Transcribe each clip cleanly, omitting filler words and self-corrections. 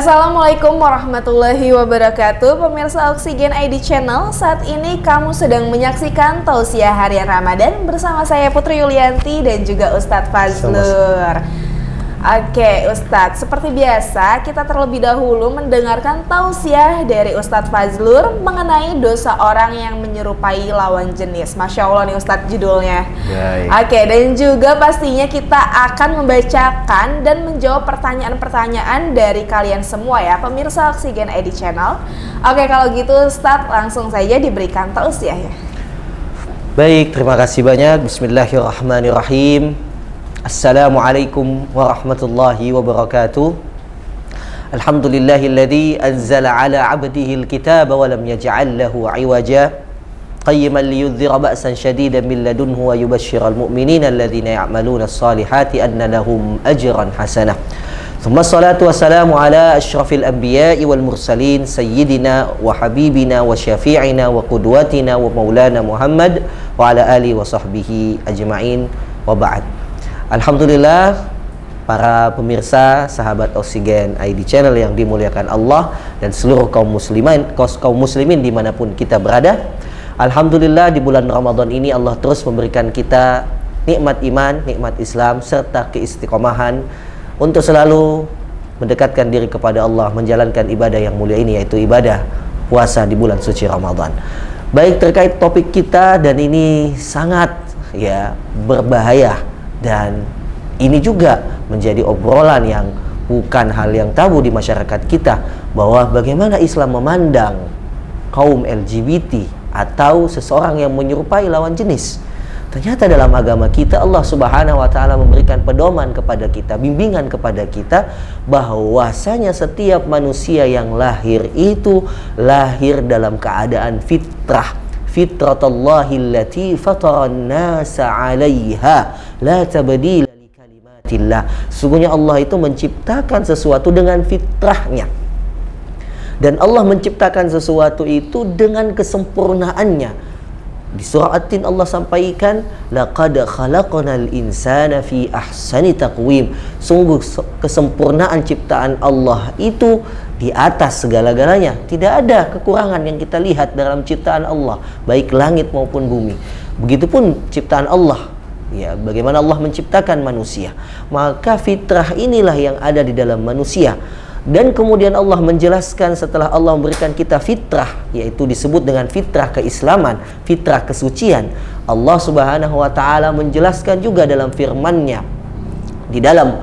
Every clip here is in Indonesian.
Assalamualaikum warahmatullahi wabarakatuh. Pemirsa Oksigen ID Channel, saat ini kamu sedang menyaksikan Tausiah Harian Ramadan bersama saya Putri Yulianti dan juga Ustadz Fazlur. Oke Ustadz, seperti biasa kita terlebih dahulu mendengarkan tausiah dari Ustadz Fazlur mengenai dosa orang yang menyerupai lawan jenis. Masya Allah nih Ustadz judulnya. Oke, dan juga pastinya kita akan membacakan dan menjawab pertanyaan-pertanyaan dari kalian semua ya, pemirsa Oksigen ID Channel. Oke, kalau gitu Ustadz langsung saja diberikan tausiah ya. Baik, terima kasih banyak. Bismillahirrahmanirrahim. Assalamualaikum warahmatullahi wabarakatuh. Alhamdulillahilladzi anzala ala 'abdihi al-kitaba wa lam yaj'al lahu 'iwaja qayyiman liyudhhira ba'san shadidan min ladunhu wa yubashshiral mu'minina alladhina ya'maluna as-salihati anna lahum ajran hasanah. Thumma salatu wassalamu ala asyrafil anbiya'i wal mursalin sayyidina wa habibina wa syafi'ina wa qudwatina wa maulana Muhammad wa ala alihi wa sahbihi ajma'in wa ba'd. Alhamdulillah, para pemirsa sahabat Oksigen ID Channel yang dimuliakan Allah dan seluruh kaum muslimin dimanapun kita berada. Alhamdulillah, di bulan Ramadan ini Allah terus memberikan kita nikmat iman, nikmat Islam, serta keistiqomahan untuk selalu mendekatkan diri kepada Allah, menjalankan ibadah yang mulia ini, yaitu ibadah puasa di bulan suci Ramadan. Baik, terkait topik kita, dan ini sangat berbahaya, dan ini juga menjadi obrolan yang bukan hal yang tabu di masyarakat kita, bahwa bagaimana Islam memandang kaum LGBT atau seseorang yang menyerupai lawan jenis. Ternyata dalam agama kita Allah Subhanahu wa taala memberikan pedoman kepada kita, bimbingan kepada kita, bahwasanya setiap manusia yang lahir itu lahir dalam keadaan fitrah. Fitratallahi allati fataran nasa 'alaiha la tabdila li kalimatillah. Sesungguhnya Allah itu menciptakan sesuatu dengan fitrahnya, dan Allah menciptakan sesuatu itu dengan kesempurnaannya. Di surah At-Tin Allah sampaikan, laqad khalaqnal insana fi ahsani taqwim. Sungguh kesempurnaan ciptaan Allah itu di atas segala-galanya. Tidak ada kekurangan yang kita lihat dalam ciptaan Allah, baik langit maupun bumi. Begitupun ciptaan Allah, ya, bagaimana Allah menciptakan manusia. Maka fitrah inilah yang ada di dalam manusia. Dan kemudian Allah menjelaskan setelah Allah memberikan kita fitrah, yaitu disebut dengan fitrah keislaman, fitrah kesucian. Allah Subhanahu wa taala menjelaskan juga dalam firman-Nya di dalam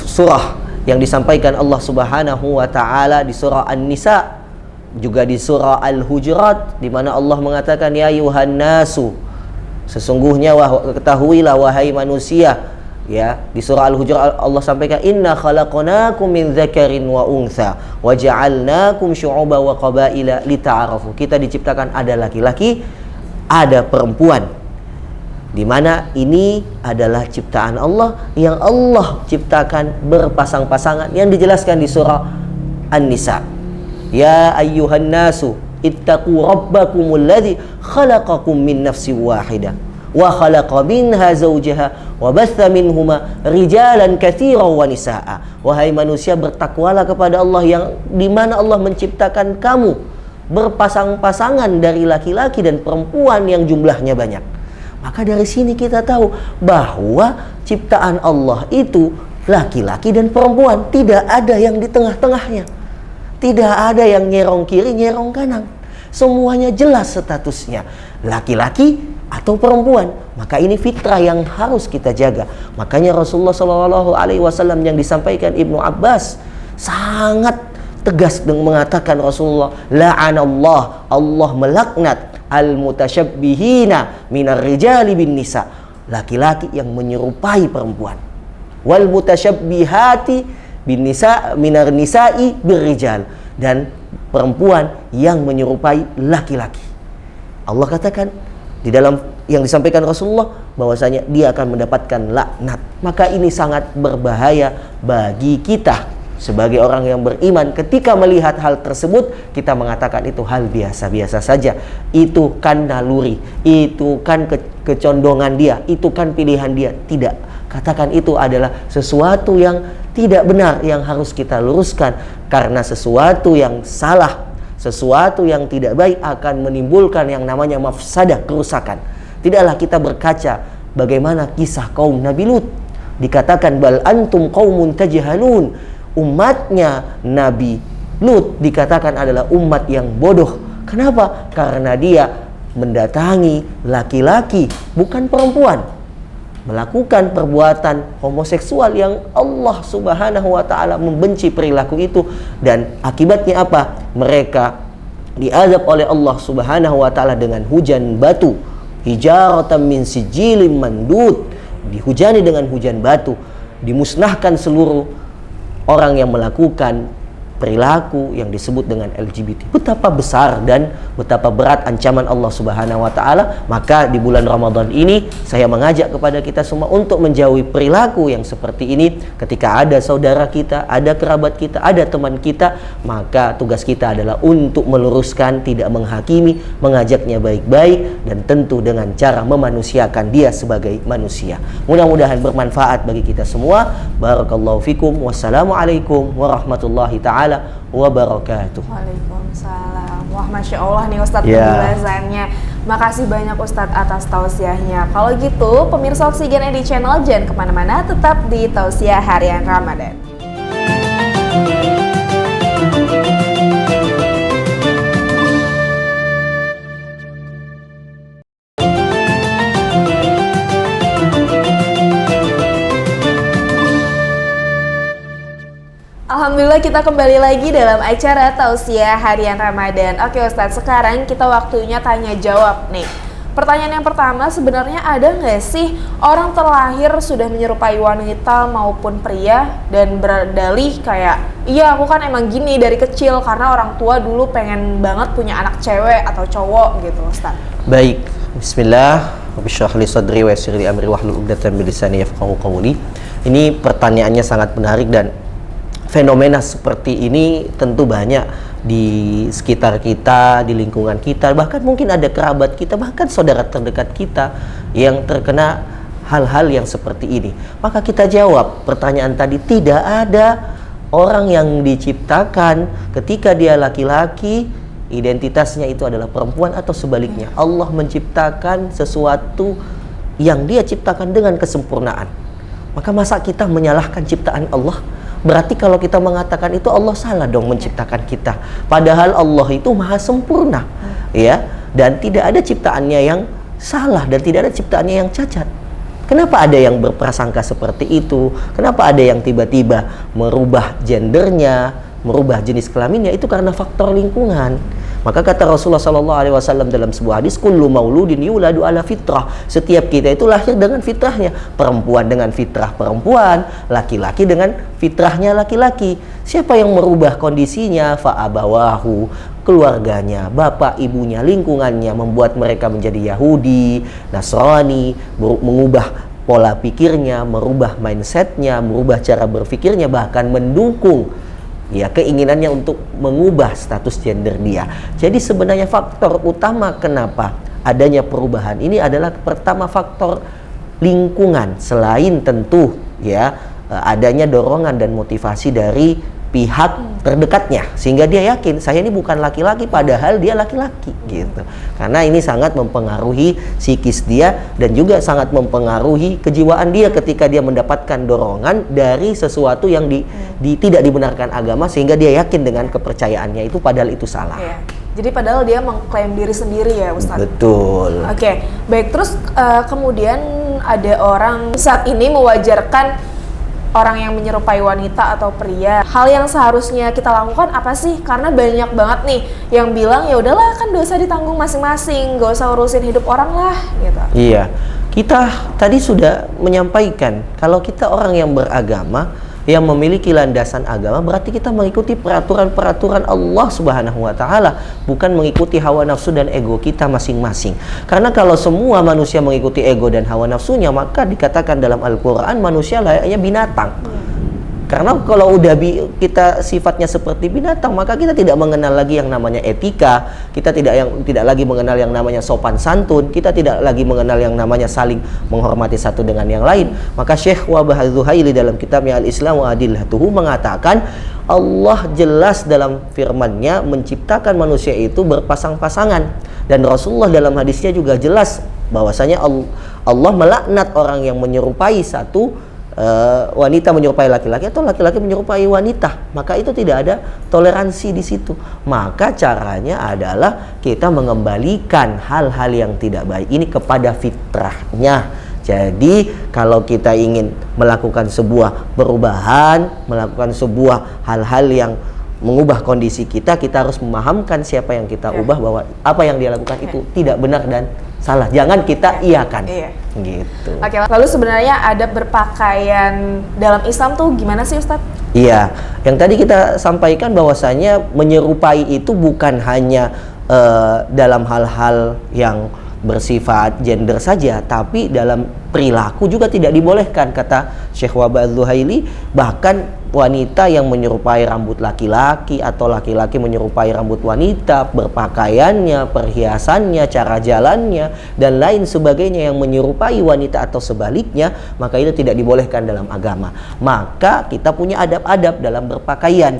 surah yang disampaikan Allah Subhanahu wa taala di surah An-Nisa, juga di surah Al-Hujurat, di mana Allah mengatakan, ya ayuhan nasu, sesungguhnya ketahuilah wahai manusia. Ya, di surah Al-Hujurat Allah sampaikan, inna khalaqnakum min dzakarin wa untha wa ja'alnakum syu'uban wa qabaila lita'arafu. Kita diciptakan ada laki-laki, ada perempuan, di mana ini adalah ciptaan Allah yang Allah ciptakan berpasang-pasangan, yang dijelaskan di surah An-Nisa. Ya ayyuhan nasu ittaqu rabbakumul ladzi khalaqakum min nafsin wahidah wa khalaqa minha zawjaha wa batha minhuma rijalan katsiran wa nisaa. Wahai manusia, bertakwalah kepada Allah, yang dimana Allah menciptakan kamu berpasang-pasangan dari laki-laki dan perempuan yang jumlahnya banyak. Maka dari sini kita tahu bahwa ciptaan Allah itu laki-laki dan perempuan, tidak ada yang di tengah-tengahnya, tidak ada yang nyerong kiri nyerong kanan, semuanya jelas statusnya, laki-laki atau perempuan. Maka ini fitrah yang harus kita jaga. Makanya Rasulullah SAW yang disampaikan Ibnu Abbas sangat tegas dengan mengatakan, Rasulullah, la'anallah, Allah melaknat al-mutasyabbihina minar rijali bin nisa, laki-laki yang menyerupai perempuan, wal mutasyabbihati bin nisa minar nisa'i birrijal, dan perempuan yang menyerupai laki-laki. Allah katakan di dalam yang disampaikan Rasulullah bahwasanya dia akan mendapatkan laknat. Maka ini sangat berbahaya bagi kita sebagai orang yang beriman. Ketika melihat hal tersebut, kita mengatakan itu hal biasa-biasa saja, itu kan naluri, itu kan kecondongan dia, itu kan pilihan dia. Tidak, katakan itu adalah sesuatu yang tidak benar yang harus kita luruskan, karena sesuatu yang salah, sesuatu yang tidak baik akan menimbulkan yang namanya mafsadah, kerusakan. Tidaklah kita berkaca bagaimana kisah kaum Nabi Lut. Dikatakan bal antum qaumun tajhalun. Umatnya Nabi Lut dikatakan adalah umat yang bodoh. Kenapa? Karena dia mendatangi laki-laki, bukan perempuan, melakukan perbuatan homoseksual yang Allah Subhanahu wa taala membenci perilaku itu, dan akibatnya apa? Mereka diazab oleh Allah Subhanahu wa taala dengan hujan batu, hijaratan min sijilin mandud, dihujani dengan hujan batu, dimusnahkan seluruh orang yang melakukan perilaku yang disebut dengan LGBT. Betapa besar dan betapa berat ancaman Allah Subhanahu wa taala. Maka di bulan Ramadan ini saya mengajak kepada kita semua untuk menjauhi perilaku yang seperti ini. Ketika ada saudara kita, ada kerabat kita, ada teman kita, maka tugas kita adalah untuk meluruskan, tidak menghakimi, mengajaknya baik-baik, dan tentu dengan cara memanusiakan dia sebagai manusia. Mudah-mudahan bermanfaat bagi kita semua. Barakallahu fikum. Wassalamualaikum warahmatullahi taala wabarakatuh. Waalaikumsalam. Wah, Masya Allah nih Ustadz Ya. penjelasannya. Makasih banyak Ustadz atas tausiahnya. Kalau gitu, pemirsa Oksigen ID Channel jangan kemana-mana, tetap di Tausiah Harian Ramadan. Alhamdulillah kita kembali lagi dalam acara Tausiah Harian Ramadan. Oke Ustadz, sekarang kita waktunya tanya jawab nih. Pertanyaan yang pertama, sebenarnya ada nggak sih orang terlahir sudah menyerupai wanita maupun pria dan berdalih kayak, iya aku kan emang gini dari kecil karena orang tua dulu pengen banget punya anak cewek atau cowok gitu Ustadz. Baik, bismillah. Rabbi shrah li sadri wa yassir li amri wahlul 'uqdatam min lisani yafqahu qawli. Ini pertanyaannya sangat menarik, dan fenomena seperti ini tentu banyak di sekitar kita, di lingkungan kita, bahkan mungkin ada kerabat kita, bahkan saudara terdekat kita yang terkena hal-hal yang seperti ini. Maka kita jawab pertanyaan tadi, tidak ada orang yang diciptakan ketika dia laki-laki, identitasnya itu adalah perempuan atau sebaliknya. Allah menciptakan sesuatu yang dia ciptakan dengan kesempurnaan. Maka masa kita menyalahkan ciptaan Allah? Berarti kalau kita mengatakan itu Allah salah dong menciptakan kita. Padahal Allah itu maha sempurna, ya, dan tidak ada ciptaannya yang salah dan tidak ada ciptaannya yang cacat. Kenapa ada yang berprasangka seperti itu? Kenapa ada yang tiba-tiba merubah gendernya, merubah jenis kelaminnya? Itu karena faktor lingkungan. Maka kata Rasulullah SAW dalam sebuah hadis, kullu mauludin yuladu ala fitrah. Setiap kita itu lahir dengan fitrahnya. Perempuan dengan fitrah perempuan, laki-laki dengan fitrahnya laki-laki. Siapa yang merubah kondisinya? Fa'abawahu, keluarganya, bapak ibunya, lingkungannya membuat mereka menjadi Yahudi, Nasrani, mengubah pola pikirnya, merubah mindsetnya, merubah cara berpikirnya, bahkan mendukung ya keinginannya untuk mengubah status gender dia. Jadi sebenarnya faktor utama kenapa adanya perubahan ini adalah pertama faktor lingkungan, selain tentu ya adanya dorongan dan motivasi dari pihak terdekatnya, sehingga dia yakin saya ini bukan laki-laki padahal dia laki-laki gitu. Karena ini sangat mempengaruhi psikis dia dan juga sangat mempengaruhi kejiwaan dia ketika dia mendapatkan dorongan dari sesuatu yang tidak dibenarkan agama, sehingga dia yakin dengan kepercayaannya itu padahal itu salah. Iya. Jadi padahal dia mengklaim diri sendiri ya Ustadz. Betul. Oke, baik, terus kemudian ada orang saat ini mewajarkan orang yang menyerupai wanita atau pria. Hal yang seharusnya kita lakukan apa sih? Karena banyak banget nih yang bilang ya udahlah kan dosa ditanggung masing-masing, gak usah urusin hidup orang lah gitu. Iya, kita tadi sudah menyampaikan kalau kita orang yang beragama, yang memiliki landasan agama, berarti kita mengikuti peraturan-peraturan Allah Subhanahu wa taala, bukan mengikuti hawa nafsu dan ego kita masing-masing. Karena kalau semua manusia mengikuti ego dan hawa nafsunya, maka dikatakan dalam Al-Qur'an manusia layaknya binatang. Karena kalau udah kita sifatnya seperti binatang, maka kita tidak mengenal lagi yang namanya etika, kita tidak lagi mengenal yang namanya sopan santun, kita tidak lagi mengenal yang namanya saling menghormati satu dengan yang lain. Maka Syekh Wahbah Az-Zuhaili dalam kitabnya Al-Islam wa Adillatuhu mengatakan Allah jelas dalam firman-Nya menciptakan manusia itu berpasang-pasangan, dan Rasulullah dalam hadisnya juga jelas bahwasanya Allah melaknat orang yang menyerupai satu wanita menyerupai laki-laki atau laki-laki menyerupai wanita. Maka itu tidak ada toleransi di situ. Maka caranya adalah kita mengembalikan hal-hal yang tidak baik ini kepada fitrahnya. Jadi kalau kita ingin melakukan sebuah perubahan, melakukan sebuah hal-hal yang mengubah kondisi kita harus memahamkan siapa yang kita ubah, bahwa apa yang dia lakukan itu tidak benar dan salah. Jangan kita iakan. Gitu. Oke, lalu sebenarnya adab berpakaian dalam Islam tuh gimana sih Ustadz? Iya, yang tadi kita sampaikan bahwasanya menyerupai itu bukan hanya dalam hal-hal yang bersifat gender saja, tapi dalam perilaku juga tidak dibolehkan, kata Syekh Wahbah Az-Zuhaili. Bahkan wanita yang menyerupai rambut laki-laki atau laki-laki menyerupai rambut wanita, berpakaiannya, perhiasannya, cara jalannya, dan lain sebagainya yang menyerupai wanita atau sebaliknya, maka itu tidak dibolehkan dalam agama. Maka kita punya adab-adab dalam berpakaian.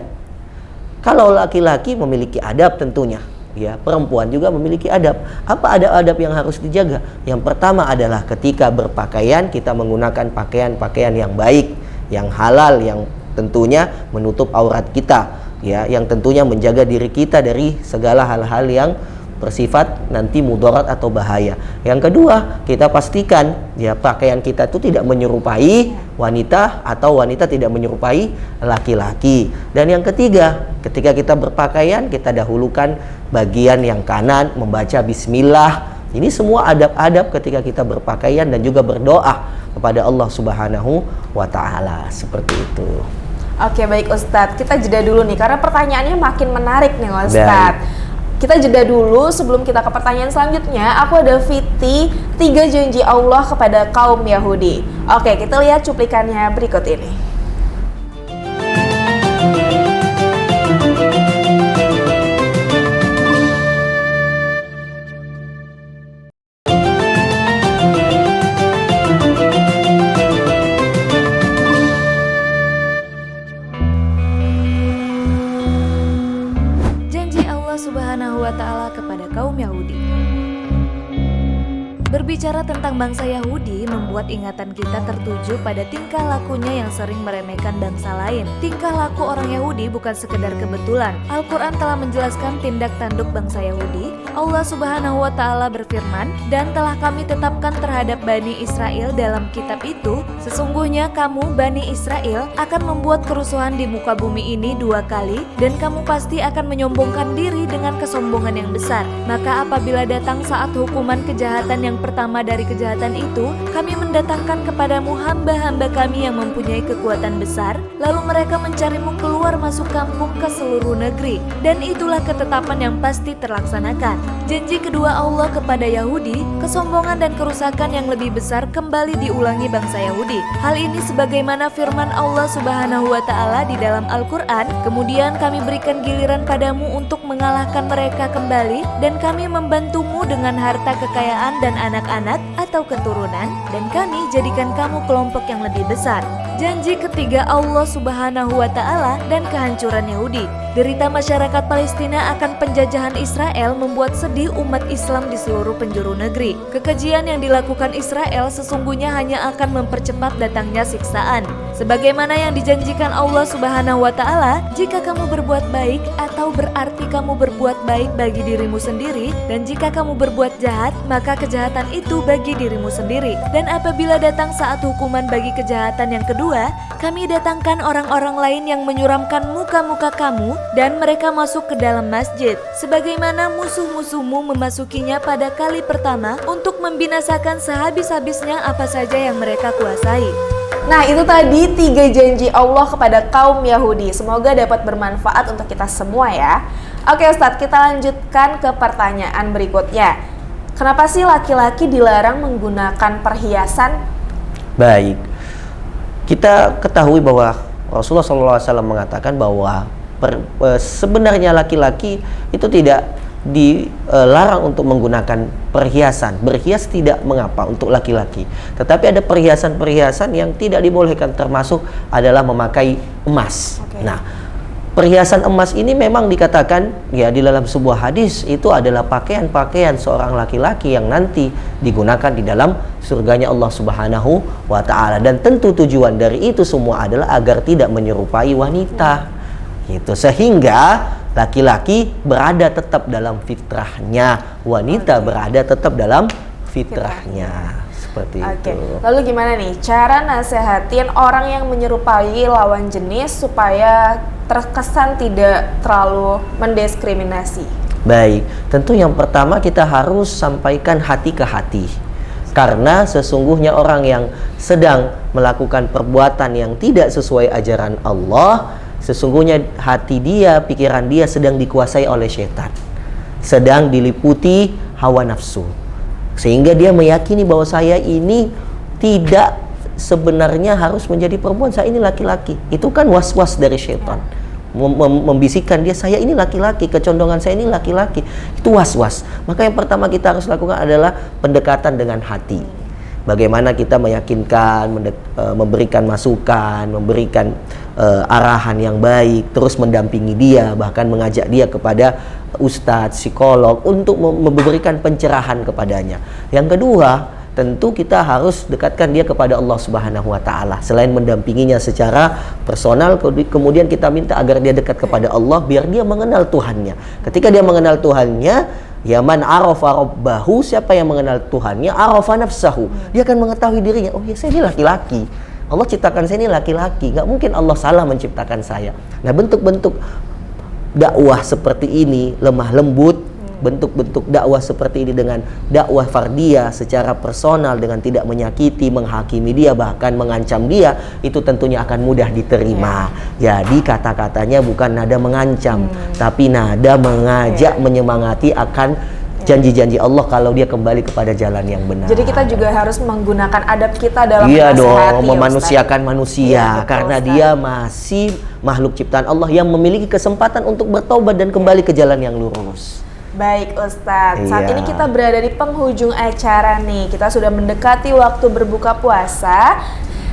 Kalau laki-laki memiliki adab tentunya, ya, perempuan juga memiliki adab. Apa adab-adab yang harus dijaga? Yang pertama adalah ketika berpakaian kita menggunakan pakaian-pakaian yang baik, yang halal, yang tentunya menutup aurat kita, ya, yang tentunya menjaga diri kita dari segala hal-hal yang bersifat nanti mudarat atau bahaya. Yang kedua, kita pastikan ya pakaian kita itu tidak menyerupai wanita atau wanita tidak menyerupai laki-laki. Dan yang ketiga, ketika kita berpakaian kita dahulukan bagian yang kanan membaca bismillah. Ini semua adab-adab ketika kita berpakaian dan juga berdoa kepada Allah Subhanahu wa Ta'ala, seperti itu. Oke, baik Ustadz, kita jeda dulu nih karena pertanyaannya makin menarik nih Ustadz. Kita jeda dulu sebelum kita ke pertanyaan selanjutnya. Aku ada Fiti, 3 janji Allah kepada kaum Yahudi. Oke, kita lihat cuplikannya berikut ini. Subhanahu wa ta'ala kepada kaum Yahudi. Berbicara tentang bangsa Yahudi membuat ingatan kita tertuju pada tingkah lakunya yang sering meremehkan bangsa lain. Tingkah laku orang Yahudi bukan sekedar kebetulan. Al-Quran telah menjelaskan tindak tanduk bangsa Yahudi. Allah Subhanahu wa ta'ala berfirman, "Dan telah kami tetapkan terhadap Bani Israel dalam kitab itu, sesungguhnya kamu Bani Israel akan membuat kerusuhan di muka bumi ini 2 kali, dan kamu pasti akan menyombongkan diri dengan kesombongan yang besar. Maka apabila datang saat hukuman kejahatan yang pertama dari kejahatan itu, kami mendatangkan kepadamu hamba-hamba kami yang mempunyai kekuatan besar, lalu mereka mencarimu keluar masuk kampung ke seluruh negeri, dan itulah ketetapan yang pasti terlaksanakan." Janji kedua Allah kepada Yahudi, kesombongan dan kerusakan yang lebih besar kembali diulangi bangsa Yahudi. Hal ini sebagaimana firman Allah Subhanahu wa ta'ala di dalam Al-Quran, "Kemudian kami berikan giliran padamu untuk mengalahkan mereka kembali, dan kami membantumu dengan harta kekayaan dan anak-anak atau keturunan, dan kami jadikan kamu kelompok yang lebih besar." Janji ketiga Allah Subhanahu wa ta'ala dan kehancuran Yahudi. Derita masyarakat Palestina akan penjajahan Israel membuat sedih umat Islam di seluruh penjuru negeri. Kekejian yang dilakukan Israel sesungguhnya hanya akan mempercepat datangnya siksaan. Sebagaimana yang dijanjikan Allah Subhanahu wa ta'ala, jika kamu berbuat baik atau berarti kamu berbuat baik bagi dirimu sendiri, dan jika kamu berbuat jahat, maka kejahatan itu bagi dirimu sendiri. Dan apabila datang saat hukuman bagi kejahatan yang kedua, kami datangkan orang-orang lain yang menyuramkan muka-muka kamu, dan mereka masuk ke dalam masjid, sebagaimana musuh-musuhmu memasukinya pada kali pertama untuk membinasakan sehabis-habisnya apa saja yang mereka kuasai. Nah, itu tadi 3 janji Allah kepada kaum Yahudi. Semoga dapat bermanfaat untuk kita semua ya. Oke Ustadz, kita lanjutkan ke pertanyaan berikutnya. Kenapa sih laki-laki dilarang menggunakan perhiasan? Baik, kita ketahui bahwa Rasulullah SAW mengatakan bahwa sebenarnya laki-laki itu tidak dilarang untuk menggunakan perhiasan. Berhias tidak mengapa untuk laki-laki, tetapi ada perhiasan-perhiasan yang tidak dibolehkan, termasuk adalah memakai emas. Nah, perhiasan emas ini memang dikatakan ya di dalam sebuah hadis itu adalah pakaian-pakaian seorang laki-laki yang nanti digunakan di dalam surganya Allah Subhanahu wa taala, dan tentu tujuan dari itu semua adalah agar tidak menyerupai wanita. Gitu. Sehingga laki-laki berada tetap dalam fitrahnya, wanita berada tetap dalam fitrahnya. Seperti itu. Lalu gimana nih cara nasehatin orang yang menyerupai lawan jenis supaya terkesan tidak terlalu mendiskriminasi? Baik, tentu yang pertama kita harus sampaikan hati ke hati. Karena sesungguhnya orang yang sedang melakukan perbuatan yang tidak sesuai ajaran Allah, sesungguhnya hati dia, pikiran dia sedang dikuasai oleh setan, sedang diliputi hawa nafsu, sehingga dia meyakini bahwa saya ini tidak sebenarnya harus menjadi perempuan, saya ini laki-laki. Itu kan was-was dari setan, membisikkan dia, saya ini laki-laki, kecondongan saya ini laki-laki. Itu was-was. Maka yang pertama kita harus lakukan adalah pendekatan dengan hati. Bagaimana kita meyakinkan, memberikan masukan, memberikan arahan yang baik, terus mendampingi dia, bahkan mengajak dia kepada ustadz, psikolog untuk memberikan pencerahan kepadanya. Yang kedua, tentu kita harus dekatkan dia kepada Allah Subhanahu wa taala. Selain mendampinginya secara personal, kemudian kita minta agar dia dekat kepada Allah biar dia mengenal Tuhannya. Ketika dia mengenal Tuhannya, ya man arafa rabbahu, siapa yang mengenal Tuhannya, arafa nafsahu, dia akan mengetahui dirinya. Oh ya, saya ini laki-laki, Allah ciptakan saya ini laki-laki, nggak mungkin Allah salah menciptakan saya. Nah, bentuk-bentuk dakwah seperti ini, lemah lembut, bentuk-bentuk dakwah seperti ini dengan dakwah fardiyah secara personal, dengan tidak menyakiti, menghakimi dia, bahkan mengancam dia, itu tentunya akan mudah diterima. Jadi kata-katanya bukan nada mengancam, tapi nada mengajak, menyemangati akan janji-janji Allah kalau dia kembali kepada jalan yang benar. Jadi kita juga harus menggunakan adab kita dalam iya menasihati, dong, memanusiakan manusia, betul, karena Ustaz. dia masih makhluk ciptaan Allah yang memiliki kesempatan untuk bertobat dan kembali ke jalan yang lurus. Baik Ustadz, saat Iya. ini kita berada di penghujung acara nih. Kita sudah mendekati waktu berbuka puasa.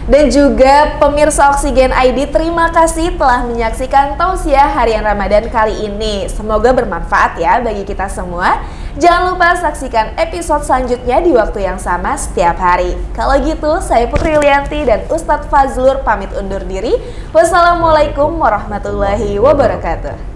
Dan juga pemirsa Oksigen ID, terima kasih telah menyaksikan tausiah harian Ramadan kali ini. Semoga bermanfaat ya bagi kita semua. Jangan lupa saksikan episode selanjutnya di waktu yang sama setiap hari. Kalau gitu, saya Putri Yulianti dan Ustadz Fazlur pamit undur diri. Wassalamualaikum warahmatullahi wabarakatuh.